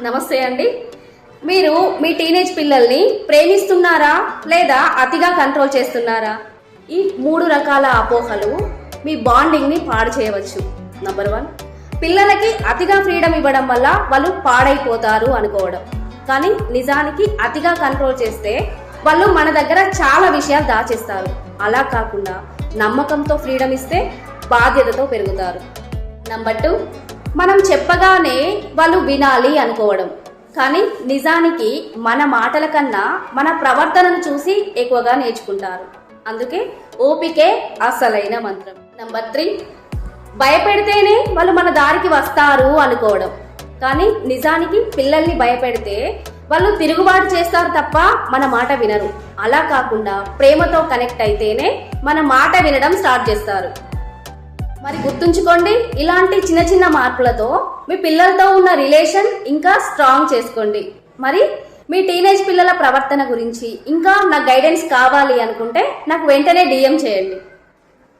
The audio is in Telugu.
నమస్తే అండి. మీరు మీ టీనేజ్ పిల్లల్ని ప్రేమిస్తున్నారా లేదా అతిగా కంట్రోల్ చేస్తున్నారా? ఈ 3 రకాల అపోహలు మీ బాండింగ్ ని పాడు చేయవచ్చు. నంబర్ 1, పిల్లలకి అతిగా ఫ్రీడమ్ ఇవ్వడం వల్ల వాళ్ళు పాడైపోతారు అనుకోవడం. కానీ నిజానికి అతిగా కంట్రోల్ చేస్తే వాళ్ళు మన దగ్గర చాలా విషయాలు దాచేస్తారు. అలా కాకుండా నమ్మకంతో ఫ్రీడమ్ ఇస్తే బాధ్యతతో పెరుగుతారు. నంబర్ 2, మనం చెప్పగానే వాళ్ళు వినాలి అనుకోవడం. కానీ నిజానికి మన మాటల కన్నా మన ప్రవర్తనను చూసి ఎక్కువగా నేర్చుకుంటారు. అందుకే ఓపికే అసలైన మంత్రం. నంబర్ 3, భయపెడితేనే వాళ్ళు మన దారికి వస్తారు అనుకోవడం. కానీ నిజానికి పిల్లల్ని భయపెడితే వాళ్ళు తిరుగుబాటు చేస్తారు తప్ప మన మాట వినరు. అలా కాకుండా ప్రేమతో కనెక్ట్ అయితేనే మన మాట వినడం స్టార్ట్ చేస్తారు. మరి గుర్తుంచుకోండి, ఇలాంటి చిన్న చిన్న మార్పులతో మీ పిల్లలతో ఉన్న రిలేషన్ ఇంకా స్ట్రాంగ్ చేసుకోండి. మరి మీ టీనేజ్ పిల్లల ప్రవర్తన గురించి ఇంకా నాకు గైడెన్స్ కావాలి అనుకుంటే నాకు వెంటనే DM చేయండి.